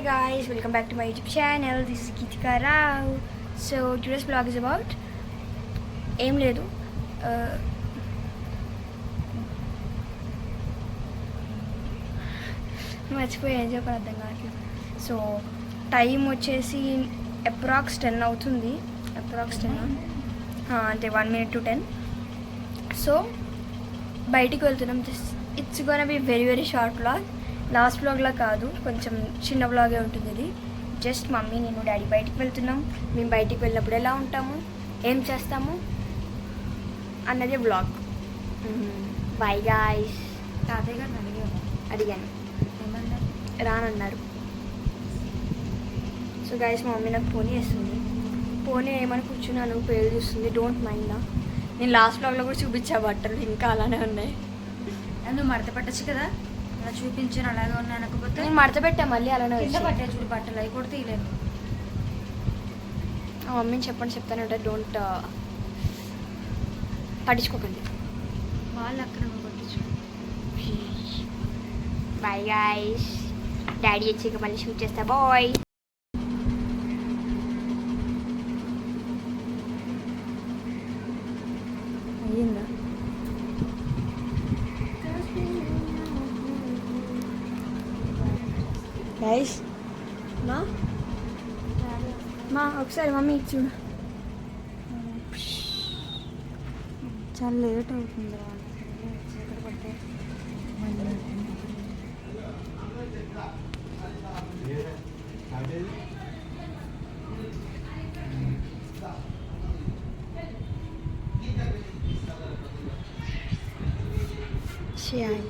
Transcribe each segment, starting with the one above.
Guys, welcome back to my YouTube channel. This is Geetika Rao. So today's vlog is about aim ledu మర్చిపోయి ఏం చెప్పాలి అర్థం కావట్లేదు. So time వచ్చేసి approx 10 అవుతుంది. అప్రాక్స్ 10 అంటే 1 minute to 10. సో బయటికి వెళ్తున్నాం. It's gonna be very short vlog. Last వ్లాగ్లా కాదు, కొంచెం చిన్న వ్లాగే ఉంటుంది ఇది. జస్ట్ మమ్మీ, నేను, డాడీ బయటికి వెళ్తున్నాం. మేము బయటికి వెళ్ళినప్పుడు ఎలా ఉంటాము, ఏం చేస్తాము అన్నదే వ్లాగ్. By guys. తాతయ్య గారిని అడిగాను, ఏమన్నారు? రానన్నారు. సో గాయస్, మా మమ్మీ నాకు పోనీ వేస్తుంది. పోనీ ఏమని కూర్చున్నాను, పేరు చూస్తుంది. డోంట్ మైండ్ నా. నేను లాస్ట్ వ్లాగ్లో కూడా చూపించా బట్టలు ఇంకా అలానే ఉన్నాయి. నువ్వు మడత పెట్టచ్చు కదా, అలా చూపించాను అలాగే ఉన్నాయి అనకపోతే. నేను మడత పెట్టా, మళ్ళీ అలానే కింద వచ్చాయి. పట్టే చూడు బట్టలు, అవి కూడా తీయలేదు. మా మమ్మీని చెప్తానంటే డోంట్ పట్టించుకోకండి. వాళ్ళు అక్కడ నువ్వు పట్టించు. Bye guys. డాడీ వచ్చి మళ్ళీ షూట్ చేస్తా. బాయ్. అయ్యిందా? గైస్, మా ఒకసారి మమ్మీ చూడు. చాలా లేట్ అవుతుంది. చీకటి పడితే సేమ్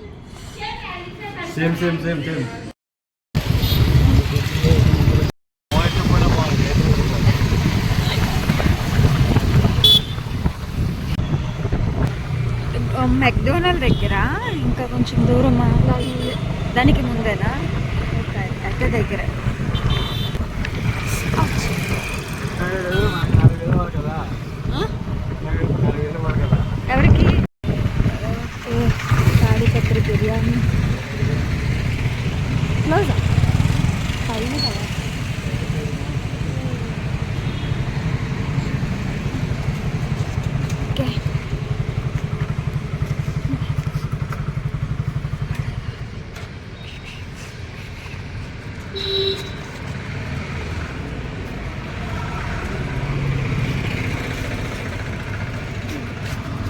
మెక్డోనల్డ్ దగ్గర ఇంకా కొంచెం దూరమా? దానికి ముందేనా? ఓకే, అట్టే దగ్గర. ఎవరికి? సాడి పత్రి బిర్యానీ క్లోజా? పైన కదా. ఓకే,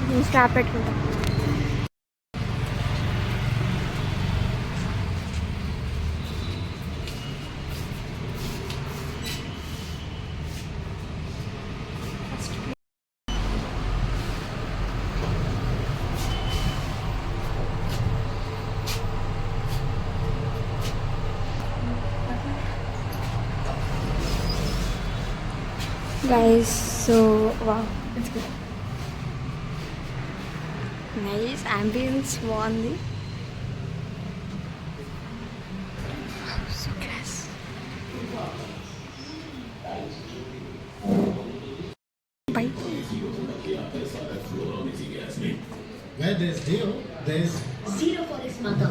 నేను స్టాప్ పెట్టుకుంటాను. Guys, so wow, it's good. Nice ambience, బాగుంది. So class. Bye. Where there's zero, there's zero for this mother.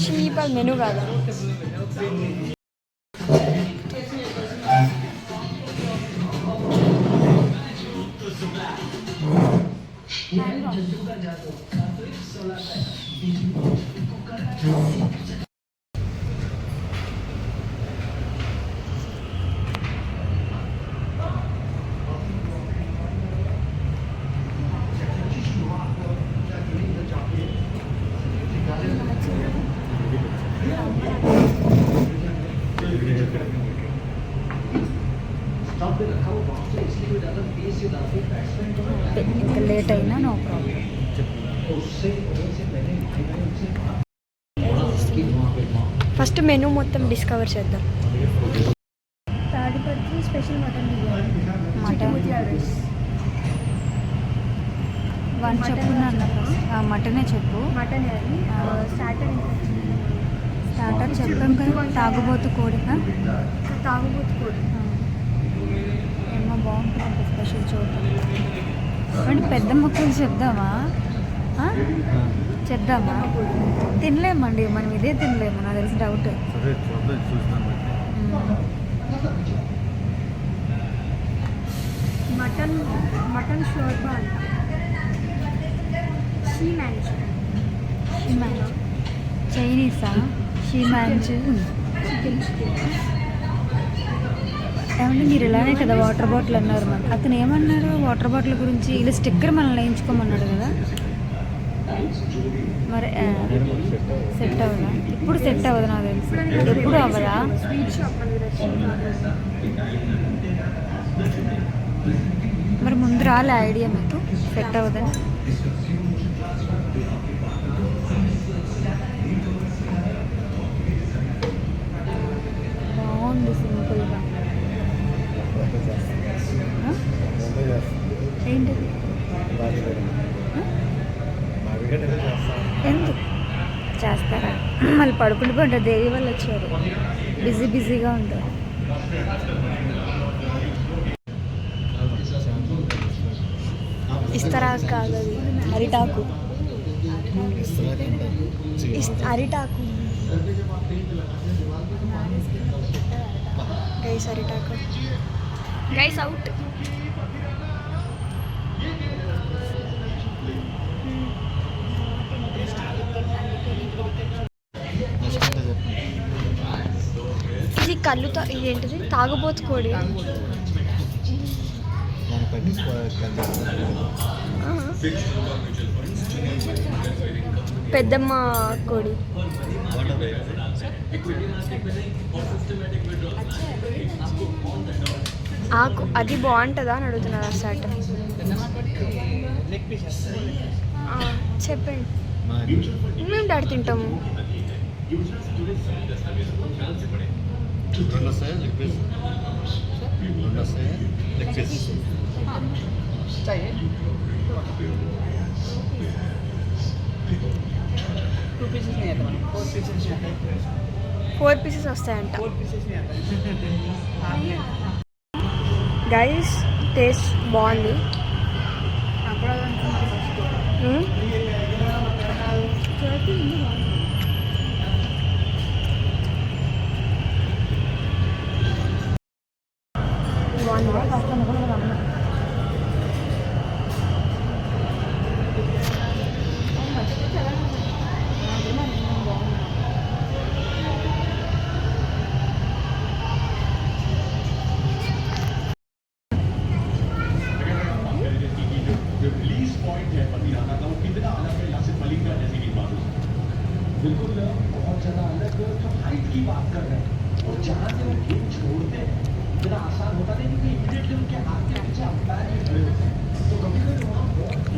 Cheap menu కాదా? ఇంకా లేట్ అయినా నో ప్రాబ్లం. ఫస్ట్ మెనూ మొత్తం డిస్కవర్ చేద్దాం. Tadipatri special mutton biryani, mutton rice. One చెప్పు నాన్న. మటనే చెప్పు. Mutton అది స్టార్టర్. స్టార్టర్ చెప్పాం కదా. తాగుబోతు కోడి. తాగుబోతు కోడి ఏమో బాగుంటుంది స్పెషల్ చూద్దాం. అంటే పెద్ద ముక్కలు చెప్దామా? చేద్దామా? తినలేమండి మనం, ఇదే తినలేము నాకు తెలిసి డౌట్. సరే చూద్దాం, చూసినాను బట్టి. మటన్ షోర్బా అంట. షీ మ్యాంచ్. చైనీసా? షీ మ్యాంచ్. ఏమంటే మీరు ఇలానే కదా వాటర్ బాటిల్ అన్నారు. మరి అతను ఏమన్నాడు వాటర్ బాటిల్ గురించి? ఇలా స్టిక్కర్ మనల్ని వేయించుకోమన్నాడు కదా. మరి సెట్ అవ్వదా? ఇప్పుడు సెట్ అవ్వదు నాకు తెలుసు. ఎప్పుడు అవ్వదా? స్వీట్ షాప్ మరి ముందు రాలే ఐడియా మీకు సెట్ అవ్వదని? బాగుంది సింపుల్గా. ఏంటిది? ఎందుకు చేస్తారా? మళ్ళీ పడుకుంటూ పోంటారు. దేవి వాళ్ళు వచ్చారు, బిజీగా ఉంటారు. ఇస్తారా కాదు, అది అరిటాకు. అరిటాకు గైస్, అరిటాకు. Guys out. ఇది కళ్ళుతో, ఇది ఏంటిది? తాగుబోతు కోడి. పెద్దమ్మ కోడి. ఆకు అది బాగుంటుందా అని అడుగుతున్నారు అసలు. చెప్పండి, మేము డాడీ తింటాము. ఫోర్ పీసెస్ వస్తాయంట. గైస్ టేస్ట్ బాగుంది.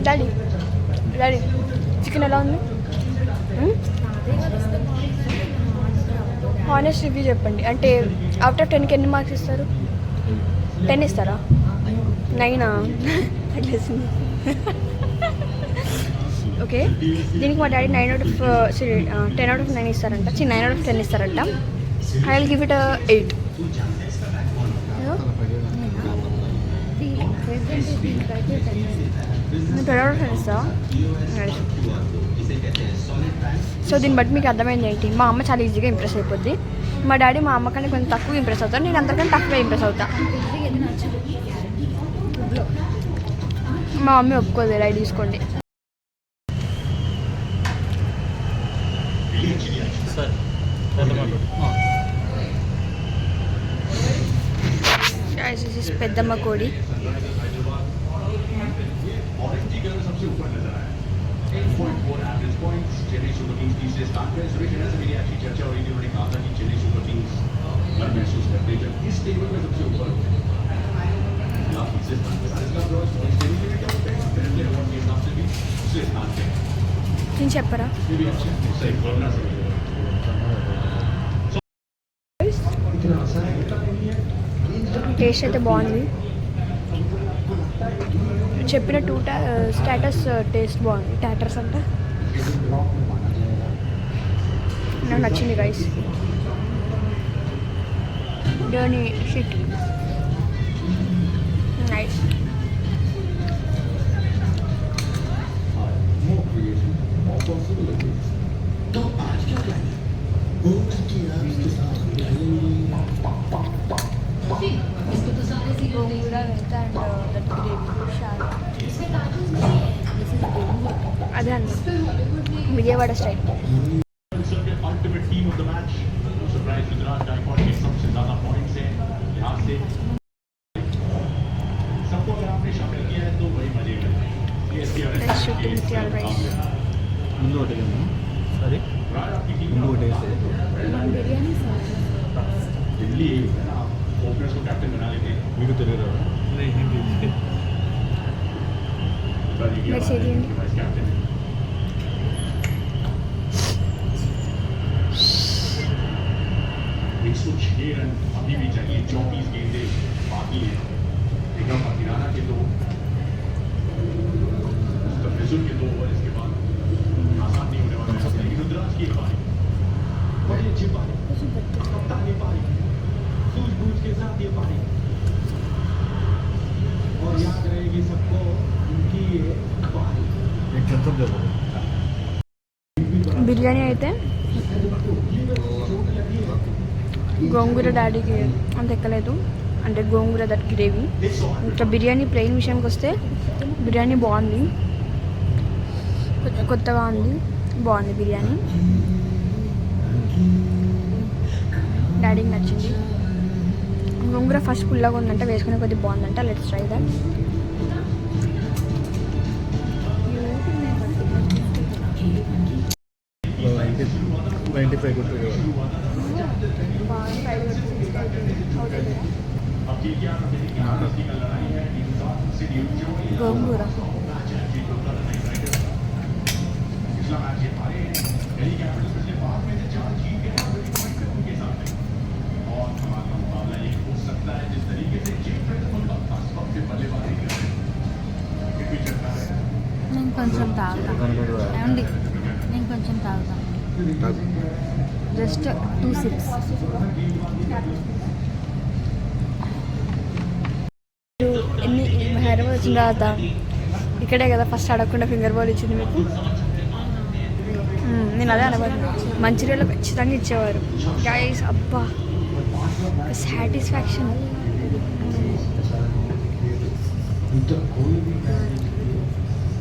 డాడీ డాడీ చికెన్ ఎలా ఉంది? హానెస్ట్ రివ్యూ చెప్పండి. అంటే ఆఫ్టర్ 10కి ఎన్ని మార్క్స్ ఇస్తారు? 10 ఇస్తారా? 9 తగ్గేసింది. ఓకే, దీనికి మా డాడీ 10 out of 9 ఇస్తారంట. 9 out of 10 ఇస్తారంట. I will give it 8. 10 out of 10 ఇస్తా. సో దీన్ని బట్టి మీకు అర్థమైంది ఏంటి? మా అమ్మ చాలా ఈజీగా ఇంప్రెస్ అయిపోద్ది. మా డాడీ మా అమ్మ కంటే కొంచెం తక్కువ ఇంప్రెస్ అవుతాను. నేను అందరికంటే తక్కువ ఇంప్రెస్ అవుతా. మా మమ్మీ ఒప్పుకోదు. రైట్ తీసుకోండి. పెద్దమ్మ కోడి. నేను చెప్పరా? టేస్ట్ అయితే బాగుంది. చెప్పిన స్టాటస్ టేస్ట్ బాగుంది. టాటర్స్ అంటే నాకు నచ్చింది గైస్. డోనీ shit nice. possibilities. तो आज क्या प्लान है? ओम्स की एप्स के साथ मिलाएंगे। इसको तो सारे सीरियल देख గోంగూర వెళ్తా అండ్ దట్ గ్రేవీ షార్ इसमें काजू नहीं है అదే అన్న इस पे हॉलीवुड में Vijayawada style the ultimate team of the match. No surprise, Gujarat Diamond के सबसे ज़्यादा points हैं यहाँ से सबको अगर आपने शामिल किया है तो वही मजे में Let's shoot the mutyal rice. ముందు ఒకటి సరే ముందు ఒకటి బిర్యానీ दिल्ली ओपनर्स को कैप्टन बना लेते हैं మీకు తెలియదు Let's say the vice captain एक सौ छह रन अभी भी चाहिए 24 गेंदें बाकी है निगम हिराना के दो मुस्तफिजुल के 2 ओवर इसके बाद आसान नहीं होने वाला है लेकिन रुद्राज की एक पारी बड़ी अच्छी पारी कप्तानी पारी सूझबूझ के साथ ये पारी और याद रहेगी सबको उनकी ये पारी एक थम्स अप दे బిర్యానీ అయితే గోంగూర డాడీకి అంత ఎక్కలేదు అంటే గోంగూర దట్ గ్రేవీ ఇంకా బిర్యానీ ప్లెయిన్ విషయానికి వస్తే బిర్యానీ బాగుంది కొత్తగా ఉంది బాగుంది బిర్యానీ డాడీకి నచ్చింది గోంగూర ఫస్ట్ పుల్లగా ఉందంట వేసుకునే కొద్ది బాగుందంట let's try that ninety five కొట్టు గోంగూర पिछला मैच ये हारे दिल्ली कैपिटल्स पिछले 5 में से 4 जीत के हैं उनके सामने और कमाल का मुकाबला ये हो सकता है जिस तरीके से चेक उनका खास वक्त पे बल्लेबाजी कर रहे हैं कितनी चलता है నేను కొంచెం తాగుతాను ఏమండి నేను కొంచెం తాగుతాను జస్ట్ 2 సిప్స్ ఎన్ని హైదరాబాద్ వచ్చిన తర్వాత ఇక్కడే కదా ఫస్ట్ అడగకుండా ఫింగర్ బాల్ ఇచ్చింది మీకు నేను అదే అనబోదు మంచిర్యాలలో ఖచ్చితంగా ఇచ్చేవారు గైస్ అబ్బా సాటిస్ఫాక్షన్ इधर कोई भी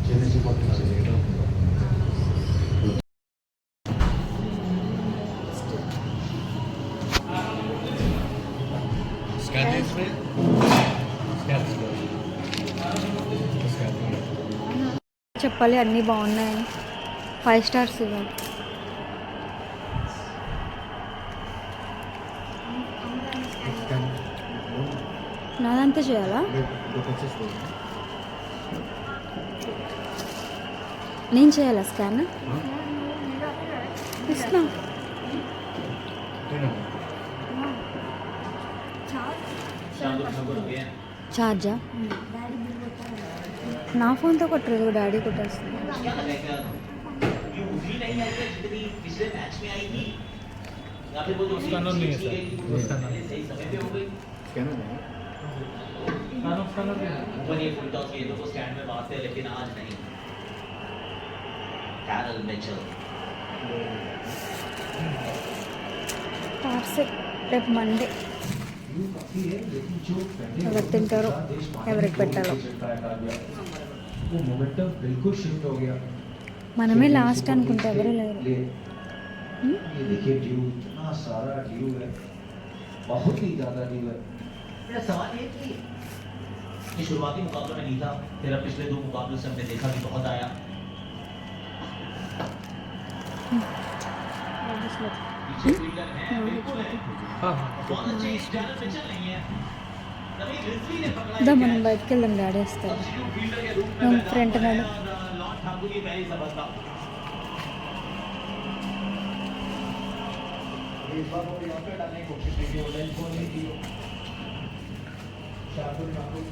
चेन्नई से बहुत लेटर చెప్పాలి అన్నీ బాగున్నాయని 5 స్టార్స్ ఇవ్వండి నాదంతా చేయాలా నేను చేయాలా స్కాన్ ఇస్తున్నా ఛార్జా నా ఫోన్తో కొట్టలేదు డాడీ కొట్టేస్తుంది स्कैनर नहीं है सर स्कैनर नहीं ऊपर ये फुल टॉस गेंदों को स्टैंड में मारते हैं लेकिन आज नहीं कैरल मिचेल పార్సెల్ రేపు మండే ఎవరు తింటారో ఎవరికి పెట్టాలో वो मोमेंटम बिल्कुल शिफ्ट हो गया మనమే లాస్ట్ అనుకుంటే ఎవరు లేరు ये देखिए ड्यू इतना सारा ड्यू है बहुत ही ज्यादा ड्यू है मेरा सवाल ये कि ये शुरुआती मुकाबले में नहीं था तेरा पिछले 2 मुकाबलों से हमने देखा कि बहुत आया पीछे फील्डर है बिल्कुल है बहुत अच्छे कैरल मिचेल नहीं है तभी रिजवी ने पकड़ा దా మనం బయటకు వెళ్దాం డాడీ వస్తారు फील्डर के रूप में हम बैठा फ्रंट हुआ है में और लॉर्ड ठाकुर की पहली सफलता इस बार वो यहाँ पे डालने की कोशिश की थी ओडेन को नहीं की शार्दुल ठाकुर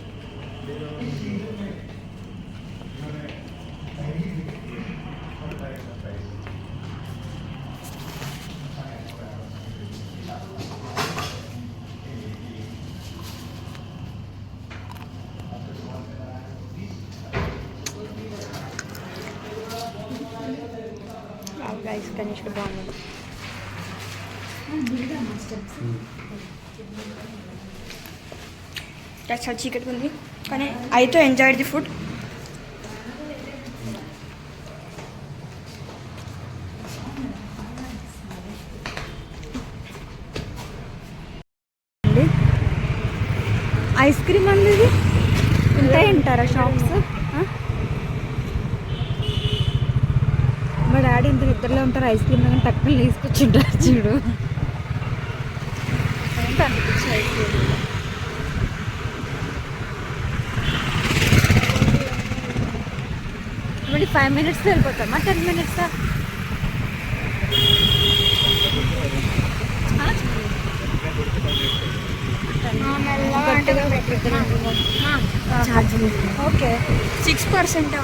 తనిష్క బాగుంది. చాలా చీకటిగా ఉంది కానీ అయితే enjoy the food. Ice cream అండి ఇది ఉంటాయంటారా షాప్స్? మా డాడీ ఇంత నిద్రలో ఉంటారు, ఐస్ క్రీమ్ కానీ తక్కువ తీసుకొచ్చింటారు చూడు. అనిపించింది ఐస్ క్రీమ్. మళ్ళీ 5 minutes వెళ్ళిపోతామా 10 minutes? ఓకే 6%